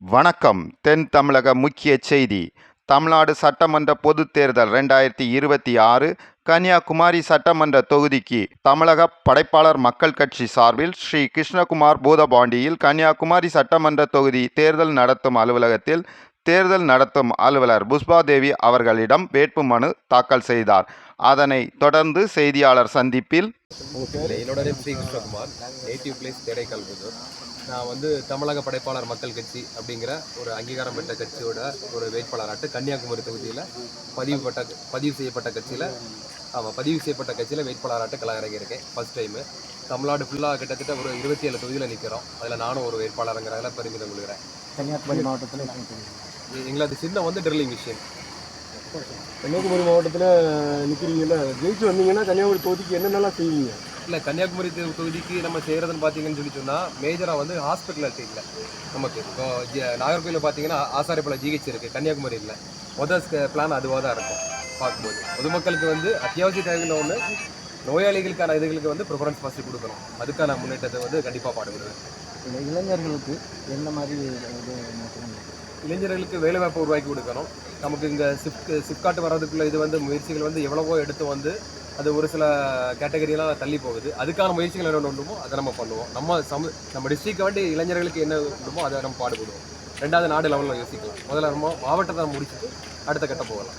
வணக்கம். தென் தமிழக முக்கிய செய்தி. தமிழ்நாடு சட்டமன்ற பொதுத் தேர்தல் 2026 கன்னியாகுமரி சட்டமன்ற தொகுதிக்கு தமிழக படைப்பாளர் மக்கள் கட்சி சார்பில் ஸ்ரீ கிருஷ்ணகுமார் பூதபாண்டியில் கன்னியாகுமரி சட்டமன்ற தொகுதி தேர்தல் நடத்தும் அலுவலகத்தில் தேர்தல் நடத்தும் அலுவலர் புஷ்பாதேவி அவர்களிடம் வேட்புமனு தாக்கல் செய்தார். அதனை தொடர்ந்து செய்தியாளர் சந்திப்பில் என்னோட name Sri Krishnakumar, native place Theraikalputhur. நான் தமிழக படைப்பாளர் மக்கள் கட்சி அப்படிங்கிற ஒரு அங்கீகாரம் பெற்ற கட்சியோட ஒரு வேட்பாளராட்டு கன்னியாகுமரி தொகுதியில் பதிவு செய்யப்பட்ட கட்சியில் வேட்பாளராட்டு களமிறங்கியிருக்கேன். ஃபர்ஸ்ட் டைமு தமிழ்நாடு ஃபுல்லாக கிட்டத்தட்ட ஒரு 27 தொகுதியில் நிற்கிறோம். அதில் நானும் ஒரு வேட்பாளருங்கிறதுல பெருமிதம் கொள்கிறேன். கன்னியாகுமரி மாவட்டத்தில் எங்களது சின்னம் ட்ரில்லிங் மிஷின். கன்னியாகுமரி மாவட்டத்தில் நிற்கிறீங்கல்ல, ஜெயிச்சு வந்தீங்கன்னா கன்னியாகுமரி தொகுதிக்கு என்னென்னலாம் செய்வீங்க? இல்லை, கன்னியாகுமரி தொகுதிக்கு நம்ம செய்கிறதுன்னு பார்த்தீங்கன்னு சொன்னால் மேஜராக ஹாஸ்பிட்டல் இல்லை நமக்கு. இப்போ நாகர்கோயிலில் பார்த்தீங்கன்னா ஆசாரிப்பள்ளம் ஜிஹெச் இருக்குது, கன்னியாகுமரி இல்லை. முதல் பிளான் அதுவாக தான் இருக்கும். பார்க்கும்போது பொதுமக்களுக்கு அத்தியாவசிய தேவையில் ஒன்று நோயாளிகளுக்கான இதுகளுக்கு ப்ரிஃபரன்ஸ் ஃபஸ்ட்டு கொடுக்கணும். அதுக்கான முன்னேற்றத்தை கண்டிப்பாக பாடுபடுவேன். இளைஞர்களுக்கு என்ன மாதிரி இளைஞர்களுக்கு வேலைவாய்ப்பு உருவாக்கி கொடுக்கணும். நமக்கு இங்கே சிப்காட் வர்றதுக்குள்ள முயற்சிகள் எவ்வளவோ எடுத்து அது ஒரு சில கேட்டகரியெல்லாம் தள்ளி போகுது. அதுக்கான முயற்சிகள் என்ன உண்டுமோ அதை நம்ம பண்ணுவோம். நம்ம டிஸ்ட்ரிக்ட் வேண்டி இளைஞர்களுக்கு என்ன உண்டுமோ அதை நம்ம பாடுபடுவோம். ரெண்டாவது நாடு லெவலில் யோசிக்கலாம். முதல்ல நம்ம மாவட்டத்தை முடிச்சுட்டு அடுத்த கட்ட போகலாம்.